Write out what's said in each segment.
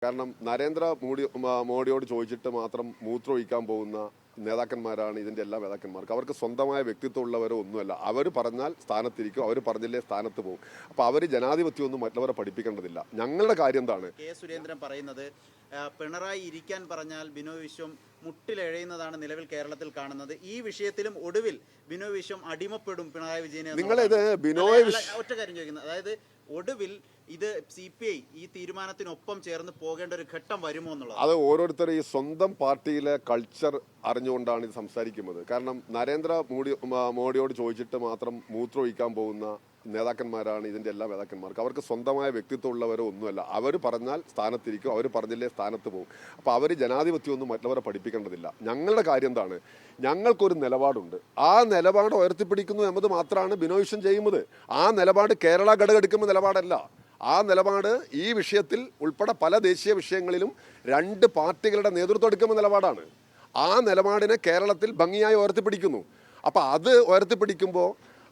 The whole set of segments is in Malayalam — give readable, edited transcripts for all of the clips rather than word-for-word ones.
കാരണം മോഡിയോട് ചോദിച്ചിട്ട് മാത്രം മൂത്രമൊഴിക്കാൻ പോകുന്ന നേതാക്കന്മാരാണ് ഇതിൻ്റെ എല്ലാ നേതാക്കന്മാർക്ക്. അവർക്ക് സ്വന്തമായ വ്യക്തിത്വം ഉള്ളവരോ ഒന്നുമല്ല. അവർ പറഞ്ഞാൽ സ്ഥാനത്തിരിക്കും, അവർ പറഞ്ഞില്ലേ സ്ഥാനത്ത് പോകും. അപ്പോൾ അവർ ജനാധിപത്യമൊന്നും മറ്റുള്ളവരെ പഠിപ്പിക്കേണ്ടതില്ല. ഞങ്ങളുടെ കാര്യം എന്താണ്? കെ സുരേന്ദ്രൻ പറയുന്നത് പിണറായി ഇരിക്കാൻ പറഞ്ഞാൽ ബിനോയ് വിശ്വം മുട്ടിലെഴയുന്നതാണ് നിലവിൽ കേരളത്തിൽ കാണുന്നത്. ഈ വിഷയത്തിലും ഒടുവിൽ ബിനോയ് വിശ്വം അടിമപ്പെടും പിണറായി വിജയനെ. നിങ്ങളിത് ബിനോയ് ഒറ്റ കാര്യം ചോദിക്കുന്നത്, അതായത് ഒടുവിൽ ഇത് CPI ഈ തീരുമാനത്തിനൊപ്പം ചേർന്ന് പോകേണ്ട ഒരു ഘട്ടം വരുമോ എന്നുള്ളത്. അത് ഓരോരുത്തരും ഈ സ്വന്തം പാർട്ടിയിലെ കൾച്ചർ അറിഞ്ഞുകൊണ്ടാണ് ഇത് സംസാരിക്കുന്നത്. കാരണം മോഡിയോട് ചോദിച്ചിട്ട് മാത്രം മൂത്രമൊഴിക്കാൻ പോകുന്ന നേതാക്കന്മാരാണ് ഇതിൻ്റെ എല്ലാ നേതാക്കന്മാർക്ക്. അവർക്ക് സ്വന്തമായ വ്യക്തിത്വം ഉള്ളവരോ ഒന്നുമല്ല. അവർ പറഞ്ഞാൽ സ്ഥാനത്തിരിക്കും, അവർ പറഞ്ഞില്ലേ സ്ഥാനത്ത് പോകും. അപ്പോൾ അവർ ജനാധിപത്യമൊന്നും മറ്റുള്ളവരെ പഠിപ്പിക്കേണ്ടതില്ല. ഞങ്ങളുടെ കാര്യം എന്താണ്? ഞങ്ങൾക്കൊരു നിലപാടുണ്ട്. ആ നിലപാട് ഉയർത്തിപ്പിടിക്കുന്നു എന്നത് മാത്രമാണ് ബിനോയ് വിശ്വം ചെയ്യുന്നത്. ആ നിലപാട് കേരള ഘടകെടുക്കുന്ന നിലപാടല്ല. ആ നിലപാട് ഈ വിഷയത്തിൽ ഉൾപ്പെടെ പല ദേശീയ വിഷയങ്ങളിലും രണ്ട് പാർട്ടികളുടെ നേതൃത്വം എടുക്കുന്ന നിലപാടാണ്. ആ നിലപാടിനെ കേരളത്തിൽ ഭംഗിയായി ഉയർത്തിപ്പിടിക്കുന്നു. അപ്പോൾ അത് ഉയർത്തിപ്പിടിക്കുമ്പോൾ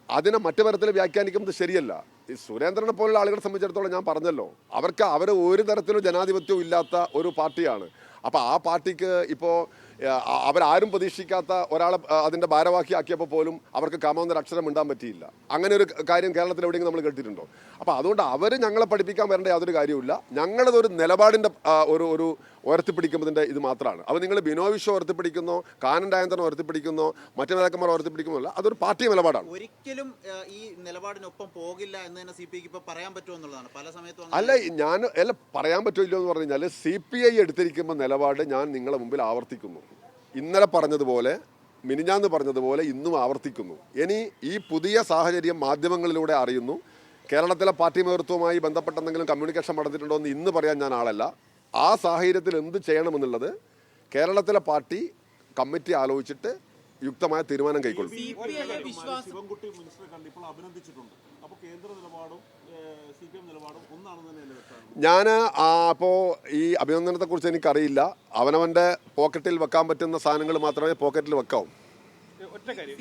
അതിനെ മറ്റു തരത്തിൽ വ്യാഖ്യാനിക്കുന്നത് ശരിയല്ല. ഈ സുരേന്ദ്രനെ പോലുള്ള ആളുകളെ സംബന്ധിച്ചിടത്തോളം ഞാൻ പറഞ്ഞല്ലോ, അവർ ഒരു തരത്തിലും ജനാധിപത്യവും ഇല്ലാത്ത ഒരു പാർട്ടിയാണ്. അപ്പോൾ ആ പാർട്ടിക്ക് ഇപ്പോൾ അവരാരും പ്രതീക്ഷിക്കാത്ത ഒരാളെ അതിൻ്റെ ഭാരവാഹിയാക്കിയപ്പോൾ പോലും അവർക്ക് കാമാവുന്നൊരു അക്ഷരം മിണ്ടാൻ പറ്റിയില്ല. അങ്ങനെ ഒരു കാര്യം കേരളത്തിൽ എവിടെയെങ്കിലും നമ്മൾ കേട്ടിട്ടുണ്ടോ? അപ്പോൾ അതുകൊണ്ട് അവർ ഞങ്ങളെ പഠിപ്പിക്കാൻ വരേണ്ട യാതൊരു കാര്യവുമില്ല. ഞങ്ങളതൊരു നിലപാടിൻ്റെ ഒരു ഉയർത്തിപ്പിടിക്കുന്നതിൻ്റെ ഇത് മാത്രമാണ്. അപ്പോൾ നിങ്ങൾ ബിനോയ് വിശ്വം ഉയർത്തിപ്പിടിക്കുന്നോ, കാനൻ രാജേന്ദ്രൻ ഉയർത്തിപ്പിടിക്കുന്നോ, മറ്റു നേതാക്കന്മാർ ഉയർത്തിപ്പിടിക്കുന്നതല്ല. അതൊരു പാർട്ടി നിലപാടാണ്. ഒരിക്കലും ഈ നിലപാടിനൊപ്പം പോകില്ല എന്ന് തന്നെ CPI ഇപ്പോൾ പറയാൻ പറ്റുമോ എന്നുള്ളതാണ് പല സമയത്തും. അല്ല പറയാൻ പറ്റില്ലോ എന്ന് പറഞ്ഞു കഴിഞ്ഞാൽ CPI എടുത്തിരിക്കുന്ന നിലപാട് ഞാൻ നിങ്ങളെ മുമ്പിൽ ആവർത്തിക്കുന്നു. ഇന്നലെ പറഞ്ഞതുപോലെ, മിനിഞ്ഞാന്ന് പറഞ്ഞതുപോലെ ഇന്നും ആവർത്തിക്കുന്നു. ഇനി ഈ പുതിയ സാഹചര്യം മാധ്യമങ്ങളിലൂടെ അറിയുന്നു. കേരളത്തിലെ പാർട്ടി നേതൃത്വവുമായി ബന്ധപ്പെട്ട എന്തെങ്കിലും കമ്മ്യൂണിക്കേഷൻ നടന്നിട്ടുണ്ടോ എന്ന് ഇന്ന് പറയാൻ ഞാൻ ആളല്ല. ആ സാഹചര്യത്തിൽ എന്ത് ചെയ്യണമെന്നുള്ളത് കേരളത്തിലെ പാർട്ടി കമ്മിറ്റി ആലോചിച്ചിട്ട് യുക്തമായ തീരുമാനം കൈക്കൊള്ളും. ഞാൻ അപ്പോൾ ഈ അഭിനന്ദനത്തെക്കുറിച്ച് എനിക്കറിയില്ല. അവനവൻ്റെ പോക്കറ്റിൽ വെക്കാൻ പറ്റുന്ന സാധനങ്ങൾ മാത്രമേ പോക്കറ്റിൽ വെക്കാവൂ. ഒറ്റ കാര്യം,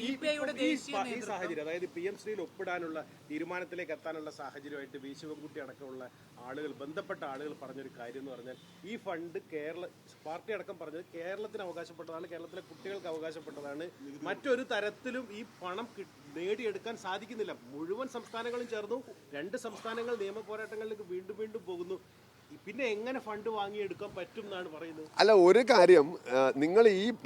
ഈ സാഹചര്യം, അതായത് PMCയിൽ ഒപ്പിടാനുള്ള തീരുമാനത്തിലേക്ക് എത്താനുള്ള സാഹചര്യമായിട്ട് ശിവൻകുട്ടി അടക്കമുള്ള ആളുകൾ, ബന്ധപ്പെട്ട ആളുകൾ പറഞ്ഞൊരു കാര്യം എന്ന് പറഞ്ഞാൽ, ഈ ഫണ്ട് പാർട്ടി അടക്കം പറഞ്ഞത് കേരളത്തിന് അവകാശപ്പെട്ടതാണ്, കേരളത്തിലെ കുട്ടികൾക്ക് അവകാശപ്പെട്ടതാണ്. മറ്റൊരു തരത്തിലും ഈ പണം നേടിയെടുക്കാൻ സാധിക്കുന്നില്ല. മുഴുവൻ സംസ്ഥാനങ്ങളും ചേർന്നു, 2 സംസ്ഥാനങ്ങൾ നിയമ പോരാട്ടങ്ങളിലേക്ക് വീണ്ടും പോകുന്നു. പിന്നെ എങ്ങനെ ഫണ്ട് വാങ്ങിയെടുക്കാൻ പറ്റും എന്നാണ് പറയുന്നത്? അല്ല, ഒരു കാര്യം,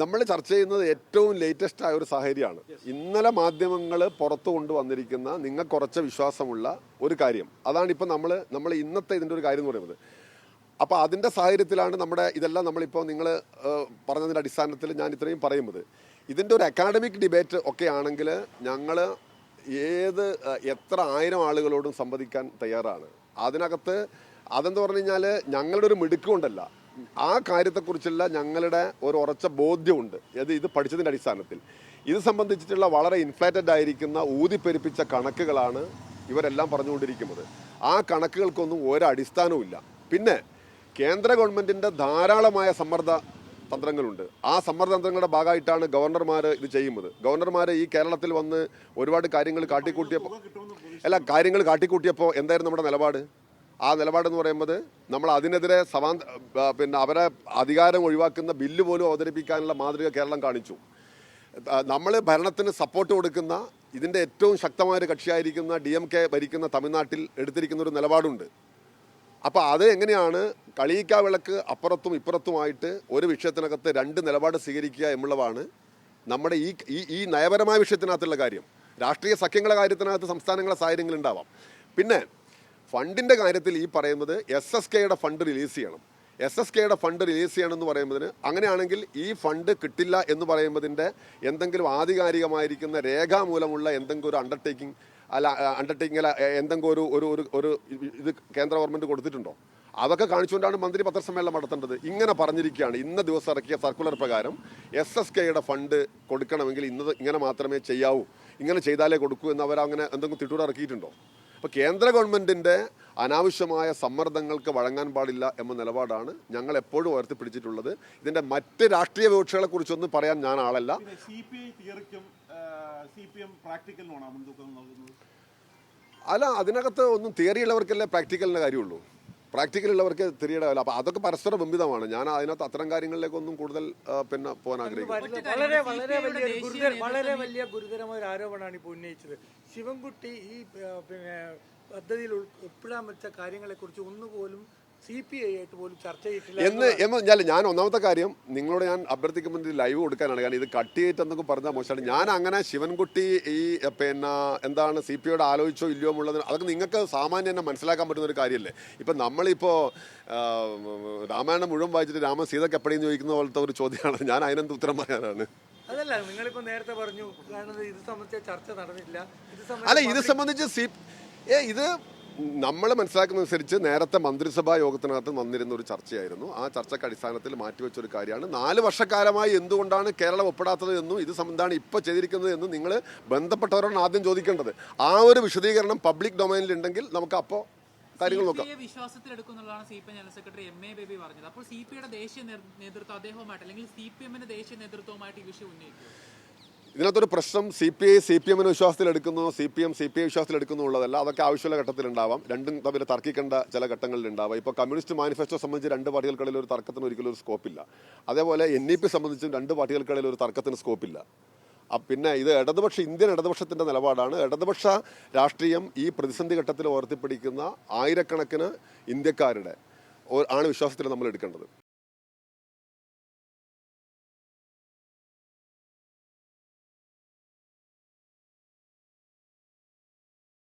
നമ്മൾ ചർച്ച ചെയ്യുന്നത് ഏറ്റവും ലേറ്റസ്റ്റ് ആയ ഒരു സാഹചര്യമാണ്. ഇന്നലെ മാധ്യമങ്ങൾ പുറത്തു കൊണ്ടുവന്നിരിക്കുന്ന നിങ്ങൾക്ക് കുറച്ച് വിശ്വാസമുള്ള ഒരു കാര്യം, അതാണ് ഇപ്പോൾ നമ്മൾ ഇന്നത്തെ ഇതിൻ്റെ ഒരു കാര്യം എന്ന് പറയുന്നത്. അപ്പോൾ അതിൻ്റെ സാഹചര്യത്തിലാണ് ഇതെല്ലാം നമ്മളിപ്പോൾ നിങ്ങൾ പറഞ്ഞതിൻ്റെ അടിസ്ഥാനത്തിൽ ഞാൻ ഇത്രയും പറയുന്നത്. ഇതിൻ്റെ ഒരു അക്കാഡമിക് ഡിബേറ്റ് ഒക്കെ ആണെങ്കിൽ ഞങ്ങൾ എത്ര 1000 ആളുകളോടും സംവദിക്കാൻ തയ്യാറാണ്. അതിനകത്ത് അതെന്ന് പറഞ്ഞു കഴിഞ്ഞാൽ ഞങ്ങളുടെ ഒരു മിടുക്ക് കൊണ്ടല്ല, ആ കാര്യത്തെക്കുറിച്ചുള്ള ഞങ്ങളുടെ ഒരു ഉറച്ച ബോധ്യമുണ്ട്. ഇത് പഠിച്ചതിൻ്റെ അടിസ്ഥാനത്തിൽ ഇത് സംബന്ധിച്ചിട്ടുള്ള വളരെ ഇൻഫ്ലേറ്റഡ് ആയിരിക്കുന്ന ഊതിപ്പെരുപ്പിച്ച കണക്കുകളാണ് ഇവരെല്ലാം പറഞ്ഞുകൊണ്ടിരിക്കുന്നത്. ആ കണക്കുകൾക്കൊന്നും ഒരടിസ്ഥാനവും ഇല്ല. പിന്നെ കേന്ദ്ര ഗവൺമെൻറ്റിൻ്റെ ധാരാളമായ സമ്മർദ്ദ തന്ത്രങ്ങളുണ്ട്. ആ സമ്മർദ്ദതന്ത്രങ്ങളുടെ ഭാഗമായിട്ടാണ് ഗവർണർമാർ ഇത് ചെയ്യുന്നത്. ഗവർണർമാർ ഈ കേരളത്തിൽ വന്ന് ഒരുപാട് കാര്യങ്ങൾ കാട്ടിക്കൂട്ടിയപ്പോൾ എന്തായിരുന്നു നമ്മുടെ നിലപാട്? ആ നിലപാടെന്ന് പറയുന്നത് നമ്മൾ അതിനെതിരെ അവരെ അധികാരം ഒഴിവാക്കുന്ന ബില്ല് പോലും അവതരിപ്പിക്കാനുള്ള മാതൃക കേരളം കാണിച്ചു. നമ്മൾ ഭരണത്തിന് സപ്പോർട്ട് കൊടുക്കുന്ന ഇതിൻ്റെ ഏറ്റവും ശക്തമായൊരു കക്ഷിയായിരിക്കുന്ന DMK ഭരിക്കുന്ന തമിഴ്നാട്ടിൽ എടുത്തിരിക്കുന്ന ഒരു നിലപാടുണ്ട്. അപ്പോൾ അത് എങ്ങനെയാണ് കളിയിക്കാ വിളക്ക് അപ്പുറത്തും ഇപ്പുറത്തുമായിട്ട് ഒരു വിഷയത്തിനകത്ത് 2 നിലപാട് സ്വീകരിക്കുക എന്നുള്ളതാണ് നമ്മുടെ ഈ നയപരമായ വിഷയത്തിനകത്തുള്ള കാര്യം. രാഷ്ട്രീയ സഖ്യങ്ങളുടെ കാര്യത്തിനകത്ത് സംസ്ഥാനങ്ങളെ സാഹചര്യങ്ങളുണ്ടാവാം. പിന്നെ ഫണ്ടിൻ്റെ കാര്യത്തിൽ ഈ പറയുന്നത് SSKയുടെ ഫണ്ട് റിലീസ് ചെയ്യണം. SSKയുടെ ഫണ്ട് റിലീസ് ചെയ്യണമെന്ന് പറയുന്നതിന്, അങ്ങനെയാണെങ്കിൽ ഈ ഫണ്ട് കിട്ടില്ല എന്ന് പറയുന്നതിൻ്റെ എന്തെങ്കിലും ആധികാരികമായിരിക്കുന്ന രേഖാമൂലമുള്ള എന്തെങ്കിലും ഒരു അണ്ടർടേക്കിംഗ് എന്തെങ്കിലും ഒരു ഇത് കേന്ദ്ര ഗവൺമെൻറ് കൊടുത്തിട്ടുണ്ടോ? അതൊക്കെ കാണിച്ചുകൊണ്ടാണ് മന്ത്രി പത്രസമ്മേളനം നടത്തേണ്ടത്. ഇങ്ങനെ പറഞ്ഞിരിക്കുകയാണ്, ഇന്ന ദിവസം ഇറക്കിയ സർക്കുലർ പ്രകാരം SSKയുടെ ഫണ്ട് കൊടുക്കണമെങ്കിൽ ഇങ്ങനെ മാത്രമേ ചെയ്യാവൂ, ഇങ്ങനെ ചെയ്താലേ കൊടുക്കൂ എന്ന് അവരങ്ങനെ എന്തെങ്കിലും തിട്ടൂർ ഇറക്കിയിട്ടുണ്ടോ? അപ്പോൾ കേന്ദ്ര ഗവൺമെൻറ്റിൻ്റെ അനാവശ്യമായ സമ്മർദ്ദങ്ങൾക്ക് വഴങ്ങാൻ പാടില്ല എന്ന നിലപാടാണ് ഞങ്ങൾ എപ്പോഴും ഉയർത്തിപ്പിടിച്ചിട്ടുള്ളത്. ഇതിൻ്റെ മറ്റ് രാഷ്ട്രീയ വിവക്ഷകളെ കുറിച്ചൊന്നും പറയാൻ ഞാൻ ആളല്ല. അല്ല, അതിനകത്ത് ഒന്നും തിയറി ഉള്ളവർക്കല്ലേ പ്രാക്ടിക്കലിൻ്റെ കാര്യമുള്ളൂ. പ്രാക്ടിക്കൽ ഉള്ളവർക്ക് തിരിയിടാവില്ല. അപ്പൊ അതൊക്കെ പരസ്പര ബന്ധിതമാണ്. ഞാൻ അതിനകത്ത് അത്തരം കാര്യങ്ങളിലേക്കൊന്നും കൂടുതൽ പിന്നെ പോകാൻ ആഗ്രഹിക്കുന്നു. വളരെ വലിയ ഗുരുതരമായ ഒരു ആരോപണമാണ് ഇപ്പോൾ ഉന്നയിച്ചത്. ശിവൻകുട്ടി ഈ പിന്നെ പദ്ധതിയിൽ ഉൾപ്പെടാൻ വെച്ച കാര്യങ്ങളെ കുറിച്ച് ഒന്നുപോലും CPI ആയിട്ട് പോലും ചർച്ച ചെയ്തിട്ടില്ല ഞാൻ ഒന്നാമത്തെ കാര്യം നിങ്ങളോട് ഞാൻ അഭ്യർത്ഥിക്കുമ്പോൾ ലൈവ് കൊടുക്കാനാണ്. കാരണം ഇത് കട്ട് ചെയ്തിട്ട് എന്നൊക്കെ പറഞ്ഞാൽ മോശമാണ്. ഞാൻ അങ്ങനെ ശിവൻകുട്ടി ഈ പിന്നെ എന്താണ് CPIയോട് ആലോചിച്ചോ ഇല്ലയോ ഉള്ളത് അതൊക്കെ നിങ്ങൾക്ക് സാമാന്യം തന്നെ മനസ്സിലാക്കാൻ പറ്റുന്ന ഒരു കാര്യമല്ലേ. ഇപ്പം നമ്മളിപ്പോൾ രാമായണം മുഴുവൻ വായിച്ചിട്ട് രാമൻ സീതയ്ക്ക് എപ്പോഴേന്ന് ചോദിക്കുന്ന പോലത്തെ ഒരു ചോദ്യമാണ്. ഞാൻ അതിനെന്ത് ഉത്തരം പറയാനാണ്? അതല്ല, നിങ്ങളിപ്പോ നേരത്തെ പറഞ്ഞു കാരണം ഇത് സംബന്ധിച്ച ചർച്ച നടന്നില്ല. അല്ല, ഇത് സംബന്ധിച്ച് ഇത് നമ്മൾ മനസ്സിലാക്കുന്നതനുസരിച്ച് നേരത്തെ മന്ത്രിസഭാ യോഗത്തിനകത്ത് വന്നിരുന്ന ഒരു ചർച്ചയായിരുന്നു. ആ ചർച്ചയ്ക്ക് അടിസ്ഥാനത്തിൽ മാറ്റിവെച്ചൊരു കാര്യമാണ്. 4 വർഷക്കാലമായി എന്തുകൊണ്ടാണ് കേരളം ഒപ്പിടാത്തത് എന്നും ഇത് എന്താണ് ഇപ്പോൾ ചെയ്തിരിക്കുന്നത് എന്നും നിങ്ങൾ ബന്ധപ്പെട്ടവരോട് ആദ്യം ചോദിക്കേണ്ടത്. ആ ഒരു വിശദീകരണം പബ്ലിക് ഡൊമൈനിൽ ഉണ്ടെങ്കിൽ നമുക്ക് അപ്പോൾ കാര്യങ്ങൾ നോക്കാം. വിശ്വാസത്തിലെടുക്കുന്നുള്ളതാണ് CPI general secretary MA baby പറഞ്ഞത്. അപ്പോൾ CPIയുടെ ദേശീയ നേതൃത്വം അദ്ദേഹവുമായിട്ട് അല്ലെങ്കിൽ CPM-ന്റെ ദേശീയ നേതൃത്വവുമായിട്ട് ഈ വിഷയം ഉന്നയിക്കും. ഇതിനകത്തൊരു പ്രശ്നം CPI CPM-ന് വിശ്വാസത്തിലെടുക്കുന്നു, CPM CPI വിശ്വാസത്തിലെടുക്കുന്നു ഉള്ളതല്ല. അതൊക്കെ ആവശ്യമുള്ള ഘട്ടത്തിലുണ്ടാവാം. രണ്ടും തമ്മിൽ തർക്കിക്കേണ്ട ചില ഘട്ടങ്ങളിലുണ്ടാവാം. ഇപ്പോൾ കമ്മ്യൂണിസ്റ്റ് മാനിഫെസ്റ്റോ സംബന്ധിച്ച് 2 പാർട്ടികൾക്കിടയിൽ ഒരു തർക്കത്തിന് ഒരിക്കലും ഒരു സ്കോപ്പില്ല. അതേപോലെ NEP സംബന്ധിച്ചും 2 പാർട്ടികൾക്കിടയിൽ ഒരു തർക്കത്തിന് സ്കോപ്പില്ല. പിന്നെ ഇത് ഇന്ത്യൻ ഇടതുപക്ഷത്തിൻ്റെ നിലപാടാണ്. ഇടതുപക്ഷ രാഷ്ട്രീയം ഈ പ്രതിസന്ധി ഘട്ടത്തിൽ ഉയർത്തിപ്പിടിക്കുന്ന ആയിരക്കണക്കിന് ഇന്ത്യക്കാരുടെ ആണ് വിശ്വാസത്തിൽ നമ്മൾ എടുക്കേണ്ടത്.